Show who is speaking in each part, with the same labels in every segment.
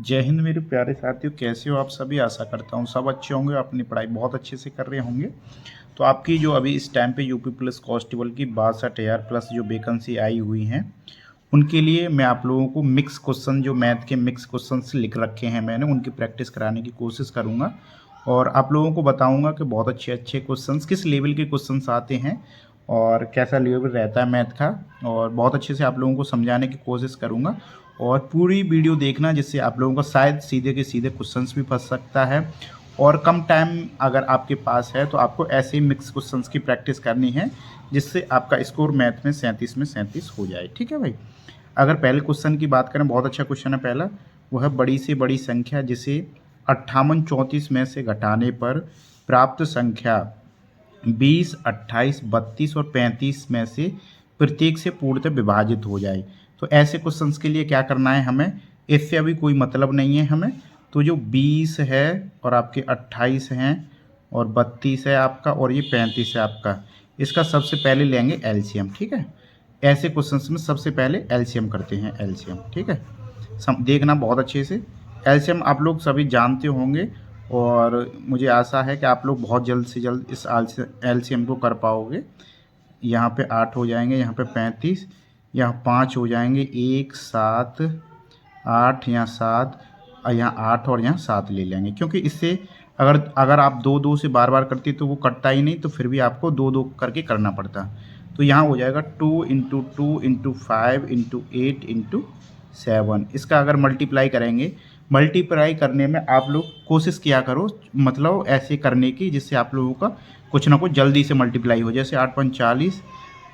Speaker 1: जय हिंद मेरे प्यारे साथियों, कैसे हो आप सभी। आशा करता हूँ सब अच्छे होंगे, अपनी पढ़ाई बहुत अच्छे से कर रहे होंगे। तो आपकी जो अभी इस टाइम पे यूपी प्लस कांस्टेबल की 62,000 प्लस जो वैकेंसी आई हुई हैं, उनके लिए मैं आप लोगों को मिक्स क्वेश्चन, जो मैथ के मिक्स क्वेश्चंस लिख रखे हैं मैंने, उनकी प्रैक्टिस कराने की कोशिश करूँगा और आप लोगों को बताऊँगा कि बहुत अच्छे अच्छे क्वेश्चंस किस लेवल के क्वेश्चंस आते हैं और कैसा लेवल रहता है मैथ का, और बहुत अच्छे से आप लोगों को समझाने की कोशिश करूँगा। और पूरी वीडियो देखना, जिससे आप लोगों को शायद सीधे के सीधे क्वेश्चंस भी फंस सकता है। और कम टाइम अगर आपके पास है तो आपको ऐसे ही मिक्स क्वेश्चंस की प्रैक्टिस करनी है, जिससे आपका स्कोर मैथ में 37 में 37 हो जाए। ठीक है भाई। अगर पहले क्वेश्चन की बात करें, बहुत अच्छा क्वेश्चन है पहला। वह बड़ी से बड़ी संख्या जिसे 58 34 में से घटाने पर प्राप्त संख्या 20, 28, 32 और 35 में से प्रत्येक से पूर्णतः विभाजित हो जाए। तो ऐसे क्वेश्चंस के लिए क्या करना है हमें, इससे अभी कोई मतलब नहीं है हमें। तो जो 20 है और आपके 28 हैं और 32 है आपका और ये 35 है आपका, इसका सबसे पहले लेंगे एलसीएम। ठीक है। ऐसे क्वेश्चंस में सबसे पहले एलसीएम करते हैं, एलसीएम। ठीक है। देखना बहुत अच्छे से। एलसीएम आप लोग सभी जानते होंगे और मुझे आशा है कि आप लोग बहुत जल्द से जल्द इस एलसीएम को कर पाओगे। यहाँ पे 8 हो जाएंगे, यहाँ पे 35, यहाँ 5 हो जाएंगे, 1 7 8, यहाँ 7 और यहाँ 8 और यहाँ 7 ले लेंगे, क्योंकि इससे अगर अगर आप 2 2 से बार बार करते तो वो कटता ही नहीं, तो फिर भी आपको 2 2 करके करना पड़ता। तो यहाँ हो जाएगा 2 इंटू 2 इंटू 5 इंटू 8 इंटू 7। इसका अगर मल्टीप्लाई करेंगे, मल्टीप्लाई करने में आप लोग कोशिश किया करो, मतलब ऐसे करने की जिससे आप लोगों का कुछ ना कुछ जल्दी से मल्टीप्लाई हो। जैसे 8 5 40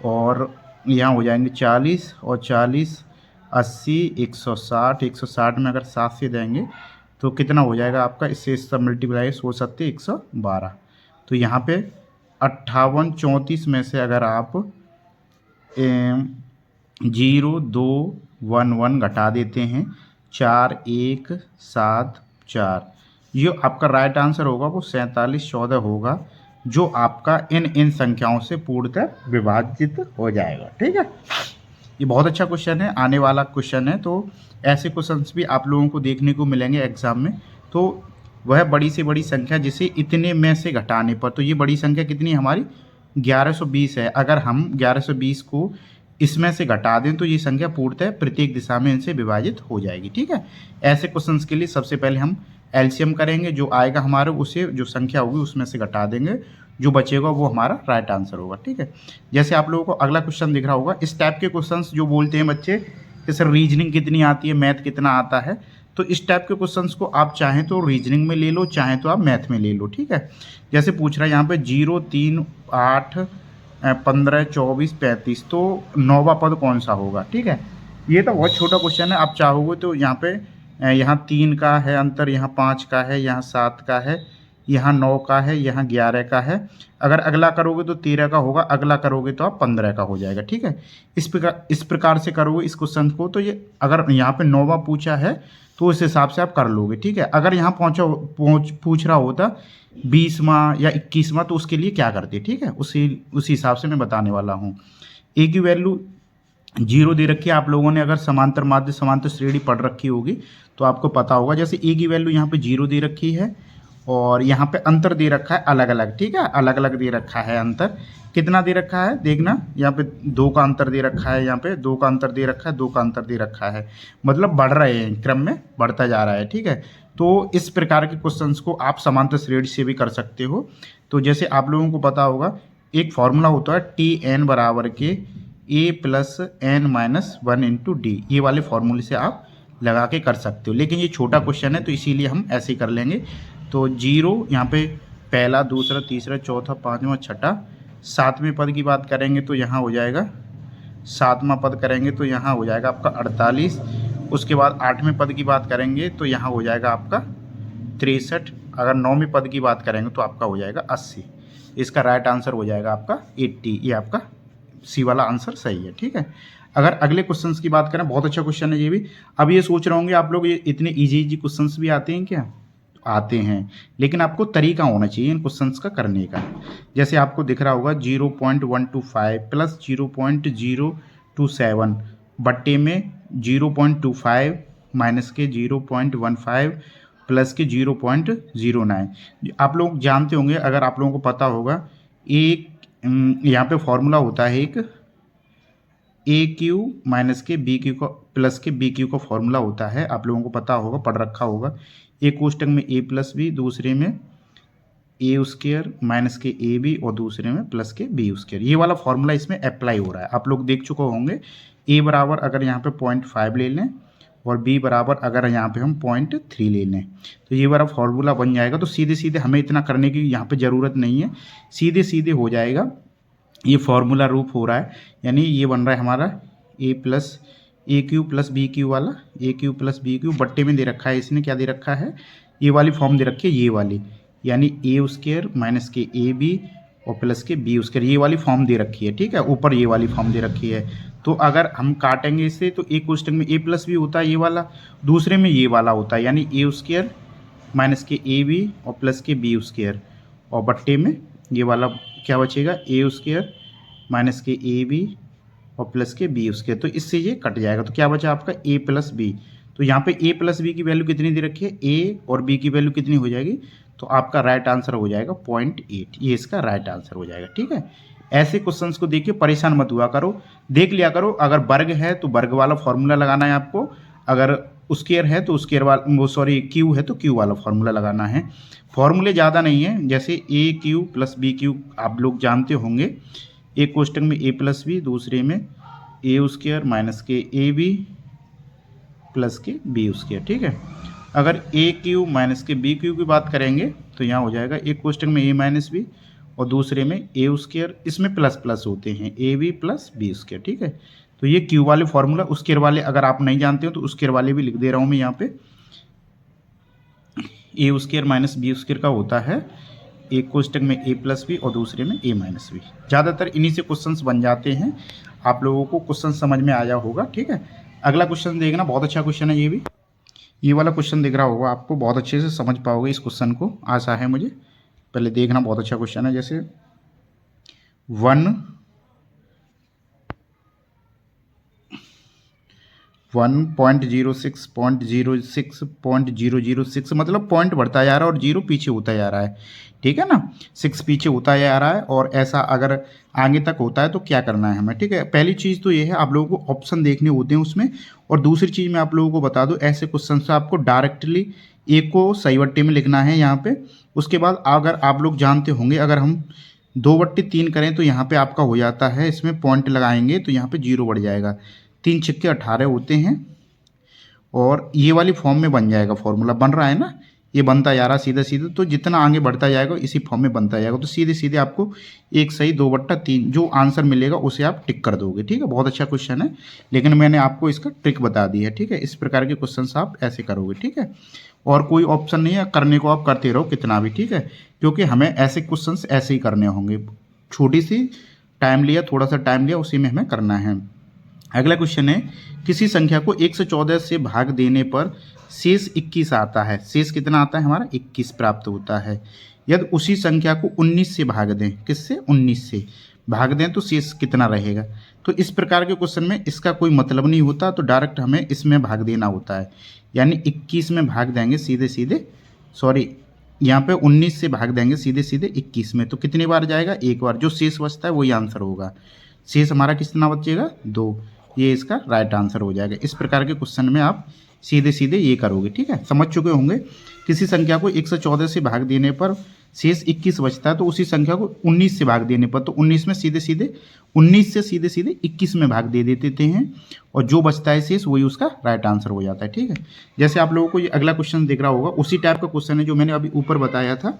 Speaker 1: और यहाँ हो जाएंगे 40 और 40 80 160, 160 में अगर 7 से देंगे तो कितना हो जाएगा आपका, इससे सब मल्टीप्लाई 170 112। तो यहाँ पे 58 34 में से अगर आप 0 2 1 1 घटा देते हैं, 4 1 7 4, ये आपका राइट आंसर होगा वो 47 14 होगा, जो आपका इन संख्याओं से पूर्णतः विभाजित हो जाएगा। ठीक है। ये बहुत अच्छा क्वेश्चन है, आने वाला क्वेश्चन है। तो ऐसे क्वेश्चंस भी आप लोगों को देखने को मिलेंगे एग्जाम में। तो वह बड़ी से बड़ी संख्या जिसे इतने में से घटाने पर, तो ये बड़ी संख्या कितनी है हमारी, 1120 है। अगर हम 1120 को इसमें से घटा दें तो ये संख्या पूर्णतः प्रत्येक दिशा में इनसे विभाजित हो जाएगी। ठीक है। ऐसे क्वेश्चंस के लिए सबसे पहले हम एलसीएम करेंगे, जो आएगा हमारे उसे जो संख्या होगी उसमें से घटा देंगे, जो बचेगा वो हमारा राइट आंसर होगा। ठीक है। जैसे आप लोगों को अगला क्वेश्चन दिख रहा होगा, इस टाइप के क्वेश्चंस जो बोलते हैं बच्चे कि सर रीजनिंग कितनी आती है, मैथ कितना आता है, तो इस टाइप के क्वेश्चंस को आप चाहें तो रीजनिंग में ले लो, चाहें तो आप मैथ में ले लो। ठीक है। जैसे पूछ रहा है यहाँ पे 0 3 8 15 24 35, तो 9वां पद कौन सा होगा। ठीक है। ये तो बहुत छोटा क्वेश्चन है, आप चाहोगे तो यहाँ पे यहाँ 3 का है अंतर, यहाँ 5 का है, यहाँ 7 का है, यहाँ 9 का है, यहाँ 11 का है। अगर अगला करोगे तो 13 का होगा, अगला करोगे तो आप 15 का हो जाएगा। ठीक है। इस प्रकार से करोगे इस क्वेश्चन को, तो ये अगर यहाँ पे 9वां पूछा है तो उस हिसाब से आप कर लोगे। ठीक है। अगर यहाँ पूछ रहा होता 20वां या 21वां, तो उसके लिए क्या करते। ठीक है। उसी हिसाब से मैं बताने वाला हूँ। ए की वैल्यू 0 दे रखी है, आप लोगों ने अगर समांतर माध्य समांतर श्रेणी पढ़ रखी होगी तो आपको पता होगा। जैसे ए की वैल्यू यहाँ पे 0 दे रखी है और यहाँ पे अंतर दे रखा है अलग अलग। ठीक है। अलग अलग दे रखा है अंतर, कितना दे रखा है देखना, यहाँ पे 2 का अंतर दे रखा है, यहाँ पे 2 का अंतर दे रखा है, 2 का अंतर दे रखा है, मतलब बढ़ रहे हैं, क्रम में बढ़ता जा रहा है। ठीक है। तो इस प्रकार के क्वेश्चंस को आप समांतर श्रेणी से भी कर सकते हो। तो जैसे आप लोगों को पता होगा, एक फॉर्मूला होता है TN बराबर के A plus N-1 into D, ये वाले फॉर्मूले से आप लगा के कर सकते हो। लेकिन ये छोटा क्वेश्चन है तो इसीलिए हम ऐसे ही कर लेंगे। तो 0 यहाँ पे पहला दूसरा तीसरा चौथा पाँचवा छठा, 7वें पद की बात करेंगे तो यहाँ हो जाएगा 7वां पद करेंगे तो यहाँ हो जाएगा आपका 48। उसके बाद 8वें पद की बात करेंगे तो यहाँ हो जाएगा आपका 63। अगर 9वें पद की बात करेंगे तो आपका हो जाएगा 80। इसका राइट आंसर हो जाएगा आपका 80। ये आपका सी वाला आंसर सही है। ठीक है। अगर अगले क्वेश्चंस की बात करें, बहुत अच्छा क्वेश्चन है ये भी। अब ये सोच रहे होंगे आप लोग, ये इतने इजी क्वेश्चंस भी आते हैं क्या, आते हैं, लेकिन आपको तरीका होना चाहिए इन क्वेश्चंस का करने का। जैसे आपको दिख रहा होगा 0.125 प्लस 0.027 बट्टे में 0.25 माइनस के 0.15 प्लस के 0.09। आप लोग जानते होंगे, अगर आप लोगों को पता होगा, एक यहाँ पे फॉर्मूला होता है एक ए क्यू माइनस के बी क्यू का प्लस के बी क्यू का फॉर्मूला होता है, आप लोगों को पता होगा, पढ़ रखा होगा। एक कोष्टक में ए प्लस बी, दूसरे में ए स्क्वायर माइनस के ए बी और दूसरे में प्लस के बी स्क्वायर। ये वाला फॉर्मूला इसमें अप्लाई हो रहा है, आप लोग देख चुके होंगे। ए बराबर अगर यहाँ पे 0.5 ले लें और बी बराबर अगर यहाँ पे हम 0.3 ले लें तो ये वाला फॉर्मूला बन जाएगा। तो सीधे सीधे हमें इतना करने की यहाँ पे ज़रूरत नहीं है, सीधे सीधे हो जाएगा। ये फॉर्मूला रूप हो रहा है, यानी ये बन रहा है हमारा ए क्यू प्लस बी क्यू वाला, ए क्यू प्लस बी क्यू बट्टे में दे रखा है, इसने क्या दे रखा है, ये वाली फॉर्म दे रखी है, ये वाली, यानी ए स्क्वायर माइनस के ए बी और प्लस के बी स्क्वायर, ये वाली फॉर्म दे रखी है। ठीक है, ऊपर ये वाली फॉर्म दे रखी है। तो अगर हम काटेंगे इसे तो एक कोष्टक में ए प्लस बी होता है ये वाला, दूसरे में ये वाला होता है, यानी ए स्क्वायर माइनस के ए बी और प्लस के बी स्क्वायर, और बट्टे में ये वाला क्या बचेगा, ए स्क्वायर माइनस के ए बी और प्लस के बी स्क्वायर। तो इससे ये कट जाएगा, तो क्या बचा आपका ए प्लस बी। तो यहाँ पे ए प्लस बी की वैल्यू कितनी दे रखी है, ए और बी की वैल्यू कितनी हो जाएगी, तो आपका राइट आंसर हो जाएगा 0.8, ये इसका राइट आंसर हो जाएगा। ठीक है, ऐसे क्वेश्चंस को देखिए परेशान मत हुआ करो, देख लिया करो। अगर वर्ग है तो वर्ग वाला फॉर्मूला लगाना है आपको, अगर स्क्वायर है तो स्क्वायर वाला, वो सॉरी क्यू है तो क्यू वाला फॉर्मूला लगाना है। फॉर्मूले ज़्यादा नहीं है, जैसे ए क्यू प्लस बी क्यू आप लोग जानते होंगे। एक कोष्टक में ए प्लस बी, दूसरे में ए स्क्वायर माइनस के ए बी प्लस के बी स्क्वायर। ठीक है, अगर ए क्यू माइनस के बी क्यू की बात करेंगे तो यहाँ हो जाएगा एक कोष्टक में ए माइनस बी और दूसरे में ए स्क्वायर, इसमें प्लस प्लस होते हैं, A B plus B square. ठीक है, तो ये क्यू वाले फॉर्मूला, स्क्वायर वाले अगर आप नहीं जानते हो तो स्क्वायर वाले भी लिख दे रहा हूँ मैं यहाँ पे। ए स्क्वायर माइनस बी स्क्वायर का होता है एक कोष्टक में ए प्लस बी और दूसरे में ए माइनस बी। ज़्यादातर इन्हीं से क्वेश्चंस बन जाते हैं, आप लोगों को क्वेश्चन समझ में आया होगा। ठीक है, अगला क्वेश्चन देखना, बहुत अच्छा क्वेश्चन है ये भी, ये वाला क्वेश्चन दिख रहा होगा आपको, बहुत अच्छे से समझ पाओगे इस क्वेश्चन को, आशा है मुझे। पहले देखना, बहुत अच्छा क्वेश्चन है। जैसे 1.06.006 मतलब पॉइंट बढ़ता जा रहा है और जीरो पीछे होता जा रहा है। ठीक है ना, 6 पीछे होता जा रहा है और ऐसा अगर आगे तक होता है तो क्या करना है हमें। ठीक है, पहली चीज़ तो ये है, आप लोगों को ऑप्शन देखने होते हैं उसमें, और दूसरी चीज़ मैं आप लोगों को बता दूं, ऐसे क्वेश्चन से आपको डायरेक्टली एक को सही बट्टे में लिखना है यहाँ पे। उसके बाद अगर आप लोग जानते होंगे, अगर हम 2/3 करें तो यहाँ पे आपका हो जाता है, इसमें पॉइंट लगाएंगे तो यहाँ पे 0 बढ़ जाएगा, 3 छक्के 18 होते हैं, और ये वाली फॉर्म में बन जाएगा। फॉर्मूला बन रहा है ना, ये बनता जा रहा सीधा सीधा, तो जितना आगे बढ़ता जाएगा इसी फॉर्म में बनता जाएगा। तो सीधे सीधे आपको एक सही 2/3 जो आंसर मिलेगा उसे आप टिक कर दोगे। ठीक है, बहुत अच्छा क्वेश्चन है, लेकिन मैंने आपको इसका ट्रिक बता दी है। ठीक है, इस प्रकार के क्वेश्चन आप ऐसे करोगे। ठीक है, और कोई ऑप्शन नहीं है, करने को आप करते रहो कितना भी। ठीक है, क्योंकि हमें ऐसे क्वेश्चन ऐसे ही करने होंगे, छोटी सी टाइम लिया, थोड़ा सा टाइम लिया, उसी में हमें करना है। अगला क्वेश्चन है, किसी संख्या को 114 से भाग देने पर शेष 21 आता है। शेष कितना आता है हमारा, 21 प्राप्त होता है। यदि उसी संख्या को 19 से भाग दें, किससे, 19 से भाग दें तो शेष कितना रहेगा। तो इस प्रकार के क्वेश्चन में इसका कोई मतलब नहीं होता, तो डायरेक्ट हमें इसमें भाग देना होता है, यानी 21 में भाग देंगे सीधे सीधे, सॉरी यहाँ पे 19 से भाग देंगे सीधे सीधे 21 में, तो कितनी बार जाएगा, एक बार। जो शेष बचता है वही आंसर होगा। शेष हमारा कितना बचेगा, 2, ये इसका राइट आंसर हो जाएगा। इस प्रकार के क्वेश्चन में आप सीधे सीधे ये करोगे। ठीक है, समझ चुके होंगे। किसी संख्या को 114 से भाग देने पर शेष 21 बचता है, तो उसी संख्या को 19 से भाग देने पर, तो 19 में सीधे सीधे 19 से सीधे सीधे 21 में भाग दे देते हैं, और जो बचता है शेष वही उसका राइट आंसर हो जाता है। ठीक है, जैसे आप लोगों को ये अगला क्वेश्चन दिख रहा होगा, उसी टाइप का क्वेश्चन है जो मैंने अभी ऊपर बताया था।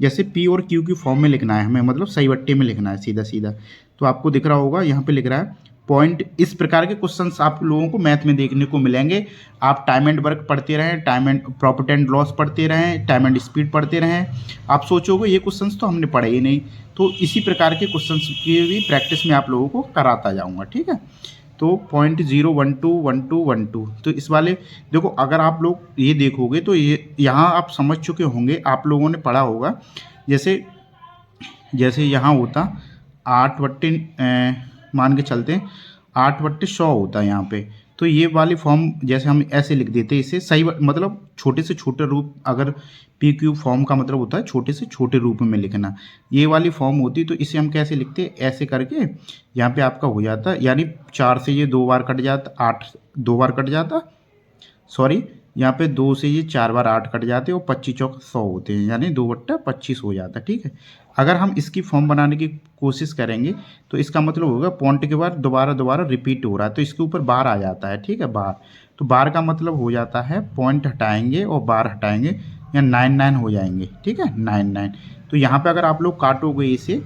Speaker 1: जैसे पी और क्यू की फॉर्म में लिखना है हमें, मतलब सही बट्टे में लिखना है सीधा सीधा। तो आपको दिख रहा होगा यहाँ पे लिख रहा है पॉइंट। इस प्रकार के क्वेश्चंस आप लोगों को मैथ में देखने को मिलेंगे। आप टाइम एंड वर्क पढ़ते रहें, time and profit and loss पढ़ते रहें, टाइम एंड स्पीड पढ़ते रहें। आप सोचोगे ये क्वेश्चंस तो हमने पढ़े ही नहीं, तो इसी प्रकार के क्वेश्चंस की भी प्रैक्टिस में आप लोगों को कराता जाऊँगा। ठीक है, तो 0.0121212, तो इस वाले देखो, अगर आप लोग ये देखोगे तो ये यहाँ आप समझ चुके होंगे, आप लोगों ने पढ़ा होगा। जैसे यहाँ होता 8/, मान के चलते हैं 8/100 होता है यहाँ पे, तो ये वाली फॉर्म जैसे हम ऐसे लिख देते हैं, इसे सही मतलब छोटे से छोटे रूप, अगर पी क्यू फॉर्म का मतलब होता है छोटे से छोटे रूप में लिखना, ये वाली फॉर्म होती तो इसे हम कैसे लिखते, ऐसे करके यहाँ पे आपका हो जाता, यानी 4 से ये 2 बार कट जाता, 8 2 बार कट जाता, सॉरी यहाँ पे 2 से ये 4 बार 8 कट जाते और 25 चौक 100 होते हैं, यानी 2/25 हो जाता। ठीक है, अगर हम इसकी फॉर्म बनाने की कोशिश करेंगे तो इसका मतलब होगा पॉइंट के बाद दोबारा दोबारा रिपीट हो रहा है, तो इसके ऊपर बार आ जाता है। ठीक है, बार, तो बार का मतलब हो जाता है पॉइंट हटाएंगे और बार हटाएंगे, या 99 हो जाएंगे। ठीक है, 99। तो यहाँ पे अगर आप लोग काटोगे इसे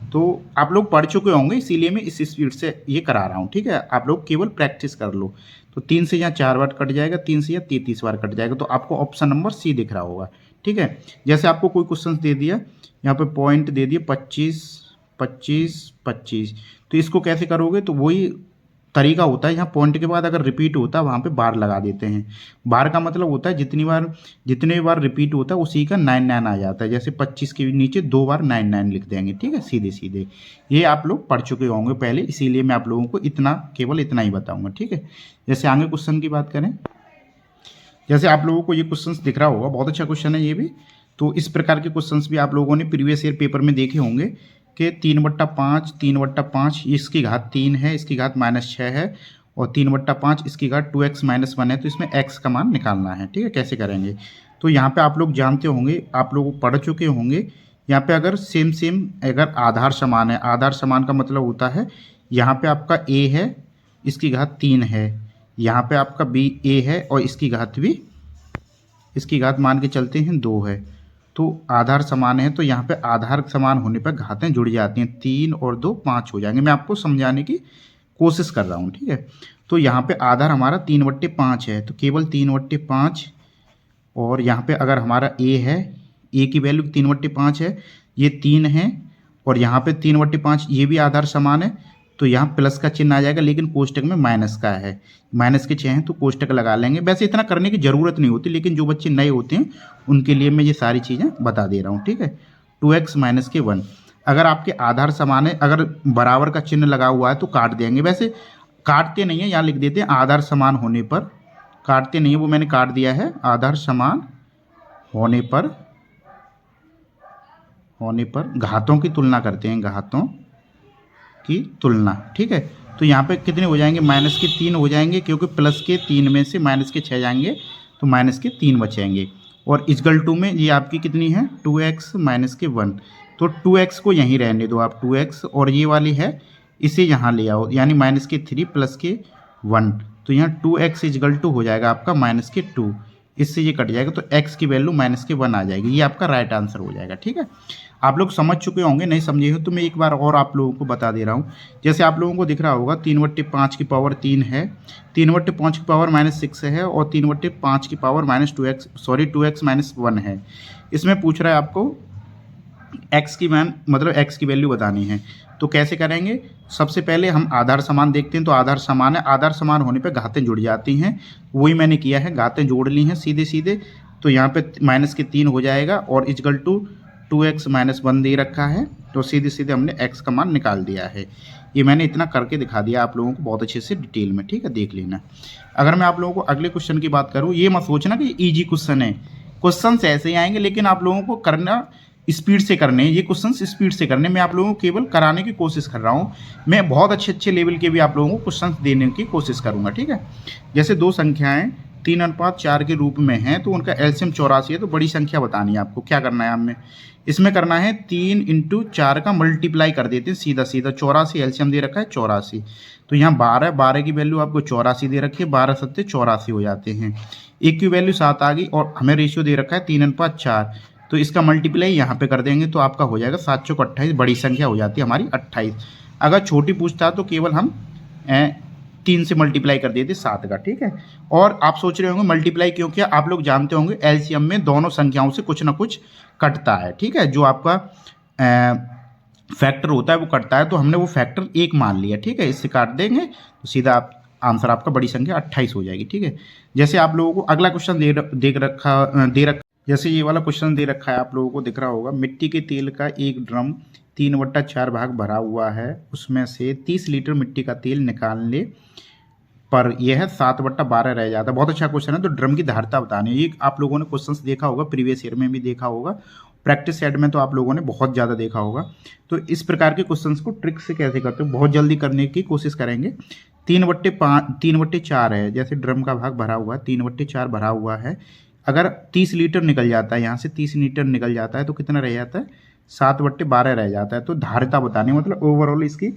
Speaker 1: तो आप लोग पढ़ चुके होंगे, इसीलिए मैं इस स्पीड से ये करा रहा हूँ। ठीक है, आप लोग केवल प्रैक्टिस कर लो। तो 3 से यहाँ 4 बार कट जाएगा, 3 से यहाँ 33 बार कट जाएगा, तो आपको ऑप्शन नंबर सी दिख रहा होगा। ठीक है, जैसे आपको कोई क्वेश्चन दे दिया, यहाँ पे पॉइंट दे दिए 25 25 25, तो इसको कैसे करोगे, तो वही तरीका होता है, यहाँ पॉइंट के बाद अगर रिपीट होता है वहाँ पे बार लगा देते हैं। बार का मतलब होता है जितने बार रिपीट होता है उसी का 99 आ जाता है, जैसे 25 के नीचे 2 बार 99 लिख देंगे। ठीक है, सीधे सीधे ये आप लोग पढ़ चुके होंगे पहले, इसीलिए मैं आप लोगों को केवल इतना ही बताऊंगा। ठीक है, जैसे आगे क्वेश्चन की बात करें, जैसे आप लोगों को ये क्वेश्चन दिख रहा होगा, बहुत अच्छा क्वेश्चन है ये भी। तो इस प्रकार के क्वेश्चंस भी आप लोगों ने प्रीवियस ईयर पेपर में देखे होंगे कि 3/5 3/5 इसकी घात 3 है, इसकी घात -6 है, और 3/5 इसकी घात 2x - 1 है, तो इसमें x का मान निकालना है। ठीक है, कैसे करेंगे, तो यहाँ पे आप लोग जानते होंगे, आप लोग पढ़ चुके होंगे, यहाँ पे अगर सेम अगर आधार समान है, आधार समान का मतलब होता है यहाँ पे आपका a है, इसकी घात 3 है, यहाँ पे आपका b a है और इसकी घात मान के चलते हैं 2 है, तो आधार समान है, तो यहाँ पे आधार समान होने पर घातें जुड़ जाती हैं, 3 और 2 5 हो जाएंगे। मैं आपको समझाने की कोशिश कर रहा हूँ। ठीक है, तो यहाँ पे आधार हमारा 3/5 है, तो केवल 3/5, और यहाँ पे अगर हमारा a है, a की वैल्यू 3/5 है, ये 3 है, और यहाँ पे 3/5 ये भी आधार समान है, तो यहाँ प्लस का चिन्ह आ जाएगा, लेकिन कोष्टक में माइनस का है, माइनस के 6 हैं तो कोष्टक लगा लेंगे। वैसे इतना करने की ज़रूरत नहीं होती, लेकिन जो बच्चे नए होते हैं उनके लिए मैं ये सारी चीज़ें बता दे रहा हूँ। ठीक है, 2x - 1, अगर आपके आधार समान है, अगर बराबर का चिन्ह लगा हुआ है तो काट देंगे, वैसे काटते नहीं है, यहाँ लिख देते हैं आधार समान होने पर, काटते नहीं है, वो मैंने काट दिया है, आधार समान होने पर घातों की तुलना करते हैं, घातों की तुलना। ठीक है, तो यहाँ पे कितने हो जाएंगे, -3 हो जाएंगे, क्योंकि प्लस के 3 में से -6 जाएंगे तो -3 बचेंगे, और इक्वल टू में ये आपकी कितनी है 2x - 1, तो 2x को यहीं रहने दो आप, 2x, और ये वाली है इसे यहाँ ले आओ, यानी -3 प्लस के 1, तो यहाँ 2x इक्वल टू हो जाएगा आपका -2, इससे ये कट जाएगा, तो x की वैल्यू -1 आ जाएगी, ये आपका राइट आंसर हो जाएगा। ठीक है, आप लोग समझ चुके होंगे, नहीं समझे हो तो मैं एक बार और आप लोगों को बता दे रहा हूँ। जैसे आप लोगों को दिख रहा होगा 3/5 की पावर 3 है, 3/5 की पावर -6 है, और 3/5 की पावर -2x 1 है। इसमें पूछ रहा है आपको x की x की वैल्यू बतानी है, तो कैसे करेंगे, सबसे पहले हम आधार समान देखते हैं, तो आधार समान है, आधार समान होने पे घातें जुड़ जाती हैं, वही मैंने किया है, घातें जोड़ ली हैं सीधे सीधे, तो यहाँ पे -3 हो जाएगा, और इक्वल टू 2x - 1 दे रखा है, तो सीधे सीधे हमने x का मान निकाल दिया है। ये मैंने इतना करके दिखा दिया आप लोगों को बहुत अच्छे से डिटेल में। ठीक है, देख लेना। अगर मैं आप लोगों को अगले क्वेश्चन की बात करूँ, ये मत सोचना कि ईजी क्वेश्चन है, क्वेश्चन ऐसे ही आएंगे, लेकिन आप लोगों को करना स्पीड से करने हैं, ये क्वेश्चन स्पीड से करने, मैं आप लोगों को केवल कराने की कोशिश कर रहा हूँ। मैं बहुत अच्छे लेवल के भी आप लोगों को क्वेश्चन देने की कोशिश करूँगा। ठीक है, जैसे दो संख्याएं 3/4 के रूप में हैं, तो उनका एलसीएम 84 है, तो बड़ी संख्या बतानी है आपको। क्या करना है हमें, इसमें करना है 3 × 4 का मल्टीप्लाई कर देते हैं सीधा सीधा, 84 एलसीएम दे रखा है 84, तो यहाँ 12 की वैल्यू आपको 84 दे रखी है, 12 × 7 = 84 हो जाते हैं, एक की वैल्यू 7 आ गई, और हमें रेशियो दे रखा है 3/4, तो इसका मल्टीप्लाई यहाँ पे कर देंगे, तो आपका हो जाएगा 7 × 28, बड़ी संख्या हो जाती है हमारी 28। अगर छोटी पूछता है तो केवल हम 3 से मल्टीप्लाई कर देते 7 का। ठीक है, और आप सोच रहे होंगे मल्टीप्लाई क्यों किया, आप लोग जानते होंगे एलसीएम में दोनों संख्याओं से कुछ ना कुछ कटता है। ठीक है, जो आपका फैक्टर होता है वो कटता है, तो हमने वो फैक्टर 1 मान लिया। ठीक है, इससे काट देंगे तो सीधा आंसर आपका बड़ी संख्या 28 हो जाएगी। ठीक है, जैसे आप लोगों को अगला क्वेश्चन दे रखा, जैसे ये वाला क्वेश्चन दे रखा है, आप लोगों को दिख रहा होगा, मिट्टी के तेल का एक ड्रम 3/4 भाग भरा हुआ है, उसमें से 30 लीटर मिट्टी का तेल निकालने पर यह 7/12 रह जाता है। बहुत अच्छा क्वेश्चन है। तो ड्रम की धारिता बतानी है। ये आप लोगों ने क्वेश्चंस देखा होगा, प्रीवियस ईयर में भी देखा होगा, प्रैक्टिस सेट में तो आप लोगों ने बहुत ज़्यादा देखा होगा। तो इस प्रकार के क्वेश्चंस को ट्रिक से कैसे करते हो, बहुत जल्दी करने की कोशिश करेंगे। 3/4 है, जैसे ड्रम का भाग भरा हुआ है, 3/4 भरा हुआ है। अगर 30 लीटर निकल जाता है, यहाँ से 30 लीटर निकल जाता है तो कितना रह जाता है, 7/12 रह जाता है। तो धारिता बतानी, मतलब ओवरऑल इसकी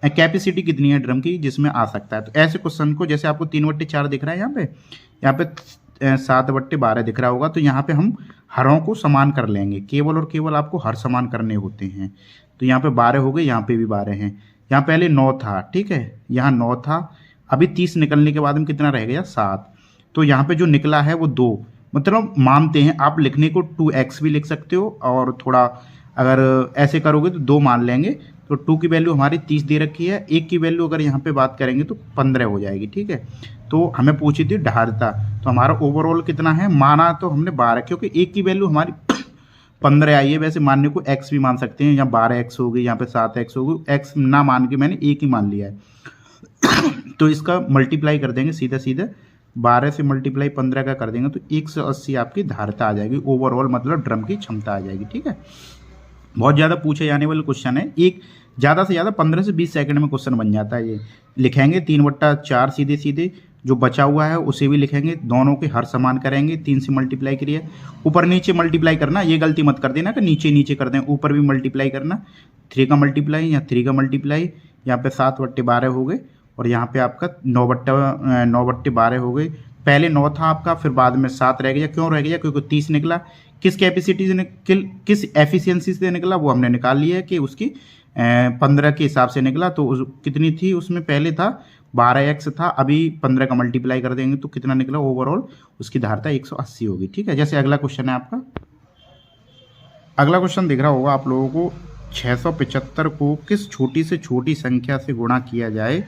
Speaker 1: कैपेसिटी कितनी है ड्रम की जिसमें आ सकता है। तो ऐसे क्वेश्चन को, जैसे आपको 3/4 दिख रहा है यहाँ पे 7/12 दिख रहा होगा, तो यहाँ पे हम हरों को समान कर लेंगे। केवल और केवल आपको हर समान करने होते हैं। तो यहाँ पे 12 हो गए, यहाँ पे भी 12 हैं। यहाँ पहले 9 था, ठीक है, यहाँ 9 था। अभी 30 निकलने के बाद में कितना रह गया, 7। तो यहाँ पे जो निकला है वो 2, मतलब मानते हैं आप लिखने को 2x भी लिख सकते हो, और थोड़ा अगर ऐसे करोगे तो 2 मान लेंगे। तो 2 की वैल्यू हमारी 30 दे रखी है, 1 की वैल्यू अगर यहाँ पे बात करेंगे तो 15 हो जाएगी, ठीक है। तो हमें पूछी थी धारिता, तो हमारा ओवरऑल कितना है, माना तो हमने 12, क्योंकि 1 की वैल्यू हमारी 15 आई है। वैसे मानने को x भी मान सकते हैं, यहाँ 12x हो गई, यहाँ पे 7x हो गई, x ना मान के मैंने 1 ही मान लिया है। तो इसका मल्टीप्लाई कर देंगे सीधा सीधा, 12 से मल्टीप्लाई 15 का कर देंगे तो 180 आपकी धारिता आ जाएगी। ओवरऑल मतलब ड्रम की क्षमता आ जाएगी, ठीक है। बहुत ज़्यादा पूछे जाने वाले क्वेश्चन है। एक ज़्यादा से ज़्यादा 15 से 20 सेकंड में क्वेश्चन बन जाता है। ये लिखेंगे 3/4 सीधे सीधे, जो बचा हुआ है उसे भी लिखेंगे, दोनों के हर समान करेंगे, 3 से मल्टीप्लाई करिए। ऊपर नीचे मल्टीप्लाई करना, ये गलती मत कर देना कि नीचे नीचे कर दें, ऊपर भी मल्टीप्लाई करना। 3 का मल्टीप्लाई या 3 का मल्टीप्लाई, यहाँ पे 7/12 हो गए, और यहाँ पे आपका 9/12 हो गए। पहले 9 था आपका, फिर बाद में 7 रह गया। क्यों रह गया, क्योंकि 30 निकला। किस कैपेसिटी से किस एफिशिएंसी से निकला वो हमने निकाल लिया है कि उसकी 15 के हिसाब से निकला। तो कितनी थी उसमें, पहले था 12x था, अभी 15 का मल्टीप्लाई कर देंगे तो कितना निकला, ओवरऑल उसकी धारिता 180 होगी, ठीक है। जैसे अगला क्वेश्चन है आपका, अगला क्वेश्चन दिख रहा होगा आप लोगों को, 675 को किस छोटी से छोटी संख्या से गुणा किया जाए,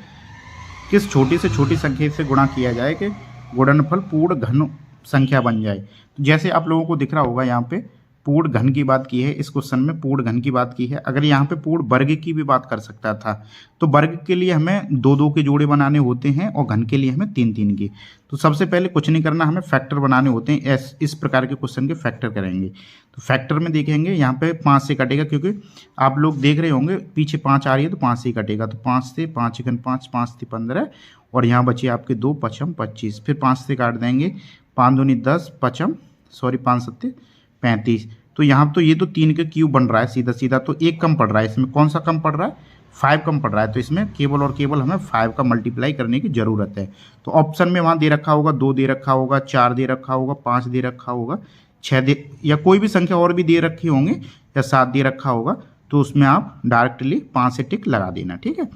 Speaker 1: किस छोटी से छोटी संख्या से गुणा किया जाए कि गुणनफल पूर्ण घन संख्या बन जाए। तो जैसे आप लोगों को दिख रहा होगा यहाँ पे पूर्ण घन की बात की है, इस क्वेश्चन में पूर्ण घन की बात की है। अगर यहाँ पे पूर्ण वर्ग की भी बात कर सकता था, तो वर्ग के लिए हमें 2-2 के जोड़े बनाने होते हैं, और घन के लिए हमें 3-3 की। तो सबसे पहले कुछ नहीं करना, हमें फैक्टर बनाने होते हैं। इस प्रकार के क्वेश्चन के फैक्टर करेंगे। तो फैक्टर में देखेंगे यहाँ पे 5 से कटेगा, क्योंकि आप लोग देख रहे होंगे पीछे 5 आ रही है तो 5 से ही कटेगा। तो 5 से 5 × 5, 5 से 15, और यहाँ बचे आपके 2 × 5 = 25। फिर 5 से काट देंगे, 5 दूनी 10, 5 7 35। तो यहाँ तो ये तो 3 का क्यूब बन रहा है सीधा सीधा, तो 1 कम पड़ रहा है इसमें। कौन सा कम पड़ रहा है, 5 कम पड़ रहा है। तो इसमें केवल और केवल हमें 5 का मल्टीप्लाई करने की ज़रूरत है। तो ऑप्शन में वहाँ दे रखा होगा, 2 दे रखा होगा, 4 दे रखा होगा, 5 दे रखा होगा, 6 दे, या कोई भी संख्या और भी दे रखी होंगे, या 7 दे रखा होगा। तो उसमें आप डायरेक्टली 5 से टिक लगा देना, ठीक है।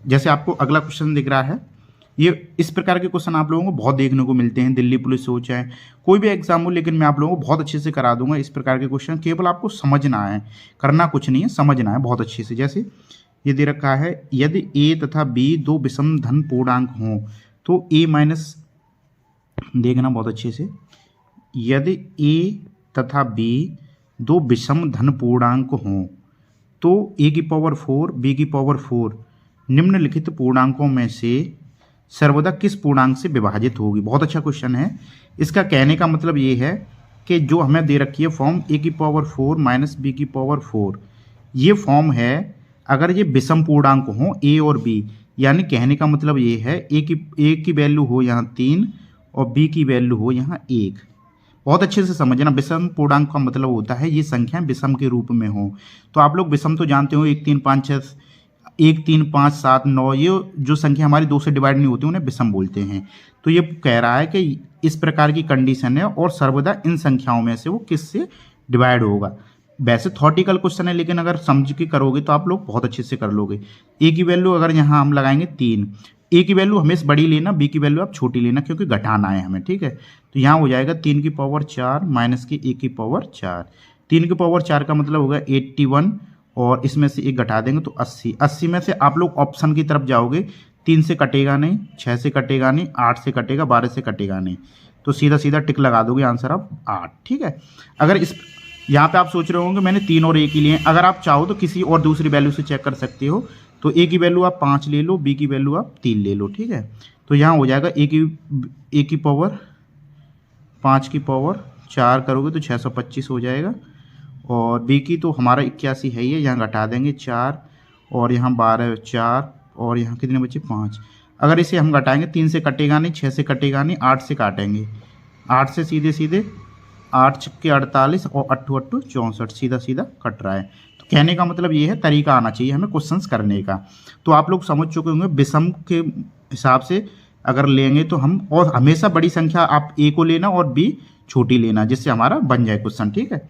Speaker 1: जैसे आपको अगला क्वेश्चन दिख रहा है, ये इस प्रकार के क्वेश्चन आप लोगों को बहुत देखने को मिलते हैं, दिल्ली पुलिस हो चाहे कोई भी एग्जाम हो, लेकिन मैं आप लोगों को बहुत अच्छे से करा दूंगा इस प्रकार के क्वेश्चन। केवल आपको समझना है, करना कुछ नहीं है, समझना है बहुत अच्छे से। जैसे ये दे रखा है, यदि a तथा b 2 विषम धन पूर्णांक हों तो a माइनस, देखना बहुत अच्छे से, यदि a तथा b 2 विषम धन पूर्णांक हों तो a की पावर 4 b की पावर 4 निम्नलिखित पूर्णांकों में से सर्वदा किस पूर्णांक से विभाजित होगी। बहुत अच्छा क्वेश्चन है। इसका कहने का मतलब ये है कि जो हमें दे रखी है फॉर्म a की पावर 4 माइनस b की पावर 4, ये फॉर्म है अगर ये विषम पूर्णांक हो a और b, यानी कहने का मतलब ये है a की वैल्यू हो यहाँ 3 और b की वैल्यू हो यहाँ 1। बहुत अच्छे से समझना, विषम पूर्णांक का मतलब होता है ये संख्या विषम के रूप में हो। तो आप लोग विषम तो जानते हो, 1 3 5 6 1 3 5 7 9, ये जो संख्या हमारी 2 से डिवाइड नहीं होती उन्हें विषम बोलते हैं। तो ये कह रहा है कि इस प्रकार की कंडीशन है और सर्वदा इन संख्याओं में से वो किससे डिवाइड होगा। वैसे थॉटिकल क्वेश्चन है, लेकिन अगर समझ के करोगे तो आप लोग बहुत अच्छे से कर लोगे। ए की वैल्यू अगर यहाँ हम लगाएंगे 3, ए की वैल्यू हमेशा बड़ी लेना, बी की वैल्यू आप छोटी लेना, क्योंकि घटाना है हमें, ठीक है। तो यहाँ हो जाएगा 3 की पावर 4 माइनस की ए की पावर 4। 3 की पावर 4 का मतलब होगा 81, और इसमें से 1 घटा देंगे तो 80। 80 में से आप लोग ऑप्शन की तरफ जाओगे, 3 से कटेगा नहीं, 6 से कटेगा नहीं, 8 से कटेगा, 12 से कटेगा नहीं, तो सीधा सीधा टिक लगा दोगे, आंसर आप 8, ठीक है। अगर इस यहाँ पे आप सोच रहे होंगे मैंने 3 और 1 ही लिए, अगर आप चाहो तो किसी और दूसरी वैल्यू से चेक कर सकते हो। तो ए की वैल्यू आप 5 ले लो, बी की वैल्यू आप 3 ले लो, ठीक है। तो यहाँ हो जाएगा ए की पावर 5 की पावर 4 करोगे तो 625 हो जाएगा, और बी की तो हमारा 81 है ही है, यहाँ घटा देंगे 4 और यहाँ 12 4 और यहाँ कितने बचे 5। अगर इसे हम घटाएंगे 3 से कटेगा नहीं, 6 से कटेगा नहीं, 8 से काटेंगे, 8 से सीधे सीधे 8 छक्के 48 और 8 8 64 सीधा सीधा कट रहा है। तो कहने का मतलब ये है तरीका आना चाहिए हमें क्वेश्चंस करने का। तो आप लोग समझ चुके होंगे विषम के हिसाब से अगर लेंगे तो हम, और हमेशा बड़ी संख्या आप ए को लेना और बी छोटी लेना, जिससे हमारा बन जाए क्वेश्चन, ठीक है।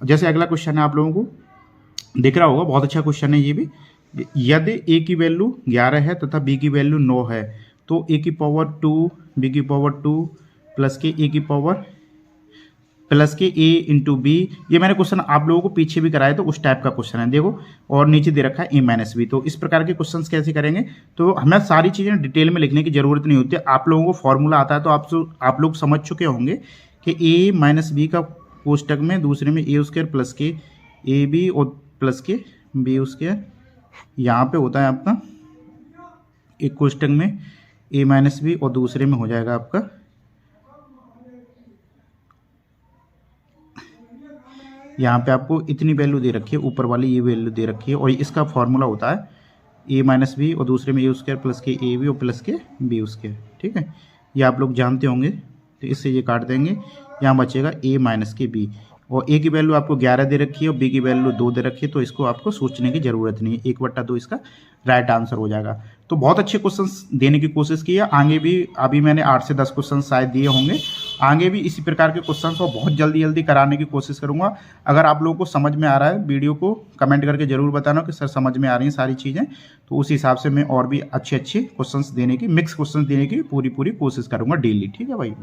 Speaker 1: जैसे अगला क्वेश्चन है, आप लोगों को दिख रहा होगा, बहुत अच्छा क्वेश्चन है ये भी। यदि ए की वैल्यू 11 है तथा बी की वैल्यू 9 है तो ए की पावर 2 बी की पावर 2 प्लस के ए की पावर प्लस के ए इंटू बी, ये मैंने क्वेश्चन आप लोगों को पीछे भी कराया तो उस टाइप का क्वेश्चन है, देखो, और नीचे दे रखा है ए माइनस बी। तो इस प्रकार के क्वेश्चंस कैसे करेंगे, तो हमें सारी चीज़ें डिटेल में लिखने की जरूरत नहीं होती। आप लोगों को फॉर्मूला आता है तो आप लोग समझ चुके होंगे कि ए माइनस बी का कोष्टक में दूसरे में ए स्क्वायर प्लस के ए बी और प्लस के बी स्क्वायर, यहाँ पे होता है आपका एक कोष्टक में ए माइनस बी और दूसरे में हो जाएगा आपका यहाँ पे आपको इतनी वैल्यू दे रखी है, ऊपर वाली ये वैल्यू दे रखी है, और इसका फॉर्मूला होता है ए माइनस बी और दूसरे में ए स्क्वायर प्लस के ए बी और प्लस के बी स्क्वायर, ठीक है। ये आप लोग जानते होंगे, तो इससे ये काट देंगे, यहाँ बचेगा ए माइनस के बी, और ए की वैल्यू आपको 11 दे रखी है और बी की वैल्यू 2 दे रखी है, तो इसको आपको सोचने की ज़रूरत नहीं है, 1/2 इसका राइट आंसर हो जाएगा। तो बहुत अच्छे क्वेश्चंस देने की कोशिश की है, आगे भी अभी मैंने 8 से 10 क्वेश्चन शायद दिए होंगे, आगे भी इसी प्रकार के क्वेश्चंस को बहुत जल्दी जल्दी कराने की कोशिश करूंगा। अगर आप लोगों को समझ में आ रहा है, वीडियो को कमेंट करके जरूर बताना कि सर समझ में आ रही हैं सारी चीज़ें, तो उस हिसाब से मैं और भी अच्छे अच्छे क्वेश्चंस देने की, मिक्स क्वेश्चंस देने की पूरी कोशिश करूंगा डेली, ठीक है भाई, बाय।